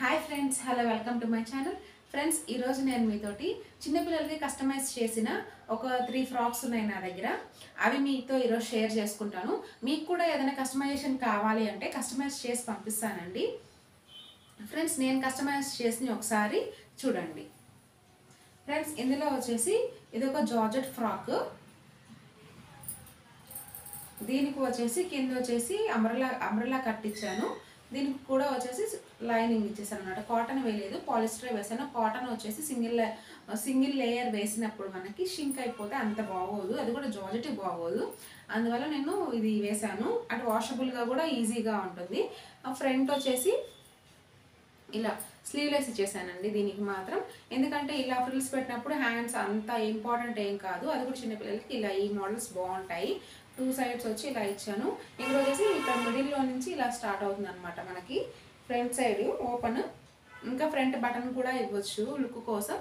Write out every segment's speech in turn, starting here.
Hi friends, hello, welcome to my channel. Friends, ఈరోజు నేను మీతోటి చిన్నపిల్లలకి కస్టమైజ్ చేసిన ఒక 3 ఫ్రాక్స్ ఉన్నాయి నా దగ్గర. అవి మీతో ఈరోజు షేర్ చేసుకుంటాను. మీకు కూడా ఏదైనా కస్టమైజేషన్ కావాలి అంటే కస్టమైజ్ చేసి పంపిస్తానండి. ఫ్రెండ్స్, నేను కస్టమైజ్ చేసి ఒకసారి చూడండి. ఫ్రెండ్స్, ఇందులో వచ్చేసి ఇది ఒక జార్జెట్ ఫ్రాక్. దీనికి వచ్చేసి కింద వచ్చేసి అంబ్రెల్లా కట్టించాను. దీనికి కూడా వచ్చేసి లైనింగ్ ఇచ్చేసాను అనమాట. కాటన్ వేయలేదు, పాలిస్టర్ వేసాను. కాటన్ వచ్చేసి సింగిల్ లేయర్ వేసినప్పుడు మనకి షింక్ అయిపోతే అంత బాగోదు, అది కూడా జార్జెట్ బాగోదు. అందువల్ల నేను ఇది వేసాను. అటు వాషబుల్గా కూడా ఈజీగా ఉంటుంది. ఫ్రంట్ వచ్చేసి ఇలా స్లీవ్లెస్ ఇచ్చేసానండి దీనికి మాత్రం. ఎందుకంటే ఇలా ఫ్రిల్స్ పెట్టినప్పుడు హ్యాండ్స్ అంత ఇంపార్టెంట్ ఏం కాదు, అది కూడా చిన్నపిల్లలకి ఇలా ఈ మోడల్స్ బాగుంటాయి. 2 సైడ్స్ వచ్చి ఇలా ఇచ్చాను. ఇక్కడ వచ్చేసి ఇక్కడ మిడిల్లో నుంచి ఇలా స్టార్ట్ అవుతుంది అనమాట మనకి. ఫ్రంట్ సైడ్ ఓపెన్, ఇంకా ఫ్రంట్ బటన్ కూడా ఇవ్వచ్చు లుక్ కోసం.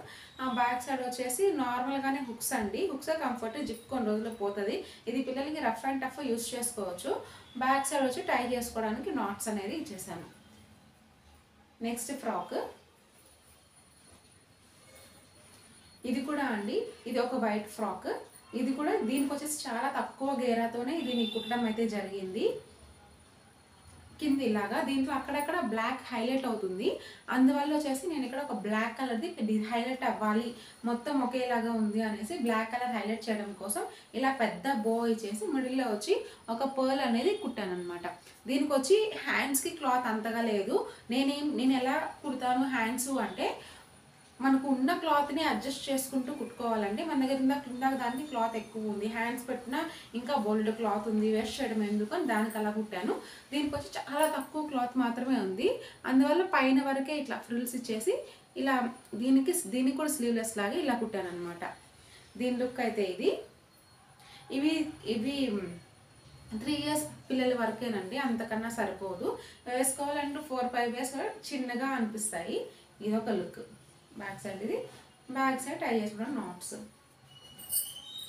బ్యాక్ సైడ్ వచ్చేసి నార్మల్గానే హుక్స్ అండి. హుక్స్ కంఫర్ట్, జిప్ కొన్ని రోజులు పోతుంది. ఇది పిల్లలకి రఫ్ అండ్ టఫ్ యూస్ చేసుకోవచ్చు. బ్యాక్ సైడ్ వచ్చి టై చేసుకోవడానికి నాట్స్ అనేది ఇచ్చేసాను. నెక్స్ట్ ఫ్రాక్ ఇది కూడా అండి. ఇది ఒక వైట్ ఫ్రాక్. ఇది కూడా దీనికి వచ్చేసి చాలా తక్కువ గేరాతోనే దీన్ని కుట్టడం అయితే జరిగింది. కింద ఇలాగా దీంట్లో అక్కడక్కడ బ్లాక్ హైలైట్ అవుతుంది. అందువల్ల వచ్చేసి నేను ఇక్కడ ఒక బ్లాక్ కలర్ది హైలైట్ అవ్వాలి, మొత్తం ఒకేలాగా ఉంది అనేసి బ్లాక్ కలర్ హైలైట్ చేయడం కోసం ఇలా పెద్ద బో ఇచ్చేసి మిడిల్లో వచ్చి ఒక పర్ల్ అనేది కుట్టాను అనమాట. దీనికి వచ్చి హ్యాండ్స్కి క్లాత్ అంతగా లేదు. నేను ఎలా కుడతాను హ్యాండ్స్ అంటే, మనకు ఉన్న క్లాత్ని అడ్జస్ట్ చేసుకుంటూ కుట్టుకోవాలండి. మన దగ్గర ఇందాక దానికి క్లాత్ ఎక్కువ ఉంది, హ్యాండ్స్ పెట్టినా ఇంకా బోల్డ్ క్లాత్ ఉంది, వేస్ట్ చేయడం ఎందుకు అని దానికి అలా కుట్టాను. దీనికి వచ్చి చాలా తక్కువ క్లాత్ మాత్రమే ఉంది. అందువల్ల పైన వరకే ఇట్లా ఫ్రిల్స్ ఇచ్చేసి ఇలా దీనికి కూడా స్లీవ్లెస్ లాగా ఇలా కుట్టాను అనమాట. దీని లుక్ అయితే ఇవి 3 ఇయర్స్ పిల్లల వరకేనండి, అంతకన్నా సరిపోదు. వేసుకోవాలంటే 4-5 ఇయర్స్ చిన్నగా అనిపిస్తాయి. ఇది ఒక లుక్. బ్యాక్ సైడ్ ఇది బ్యాక్ సైడ్ టై చేసుకోవడం నాట్స్.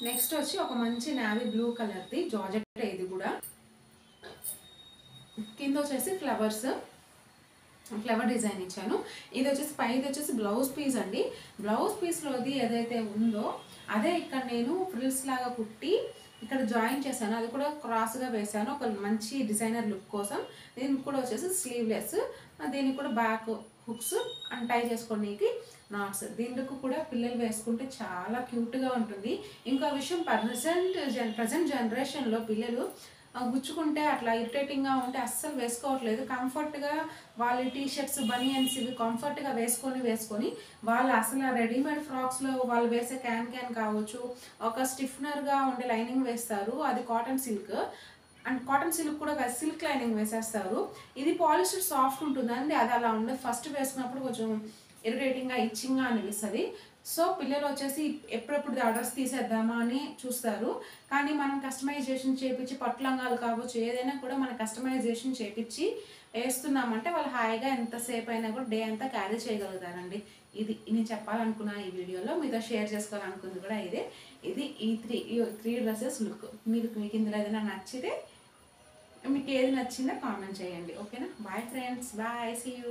నెక్స్ట్ వచ్చి ఒక మంచి నావీ బ్లూ కలర్ది జార్జెట్. ఇది కూడా కింద వచ్చేసి ఫ్లవర్ డిజైన్ ఇచ్చాను. ఇది వచ్చేసి పైది వచ్చేసి బ్లౌజ్ పీస్ అండి. బ్లౌజ్ పీస్లోది ఏదైతే ఉందో అదే ఇక్కడ నేను ఫ్రిల్స్ లాగా కుట్టి ఇక్కడ జాయిన్ చేశాను. అది కూడా క్రాస్గా వేసాను ఒక మంచి డిజైనర్ లుక్ కోసం. దీనికి కూడా వచ్చేసి స్లీవ్లెస్, దీనికి కూడా బ్యాక్ హుక్స్ అండ్ టై చేసుకోవడానికి నాట్స్. దీనికి కూడా పిల్లలు వేసుకుంటే చాలా క్యూట్గా ఉంటుంది. ఇంకో విషయం, ప్రజెంట్ జనరేషన్లో పిల్లలు గుచ్చుకుంటే అట్లా ఇరిటేటింగ్గా ఉంటే అస్సలు వేసుకోవట్లేదు. కంఫర్ట్గా వాళ్ళ టీషర్ట్స్, బనియన్స్ ఇవి కంఫర్ట్గా వేసుకొని వాళ్ళు అసలు రెడీమేడ్ ఫ్రాక్స్లో వాళ్ళు వేసే క్యాన్ కావచ్చు, ఒక స్టిఫ్నర్గా ఉండే లైనింగ్ వేస్తారు, అది cotton silk. And cotton silk కూడా సిల్క్ లైనింగ్ వేసేస్తారు. ఇది పాలిస్టర్ సాఫ్ట్ ఉంటుందండి, అది అలా ఉండదు. ఫస్ట్ వేసుకున్నప్పుడు కొంచెం ఇరిటేటింగ్గా ఇచ్చింగ్గా అనిపిస్తుంది. సో పిల్లలు వచ్చేసి ఎప్పుడెప్పుడు ఆర్డర్స్ తీసేద్దామా అని చూస్తారు. కానీ మనం కస్టమైజేషన్ చేయించి పట్టులంగాలు కావచ్చు ఏదైనా కూడా మనం కస్టమైజేషన్ చేయించి వేస్తున్నామంటే వాళ్ళు హాయిగా ఎంతసేపు అయినా కూడా డే అంతా క్యారీ చేయగలుగుతారండి. ఇది నేను చెప్పాలనుకున్న ఈ వీడియోలో మీతో షేర్ చేసుకోవాలనుకుంది కూడా ఇది ఈ త్రీ డ్రెస్సెస్ లుక్. మీకు ఇందులో ఏదైనా నచ్చితే మీకు ఏది నచ్చిందో కామెంట్ చేయండి. ఓకేనా? Bye friends, bye, see you.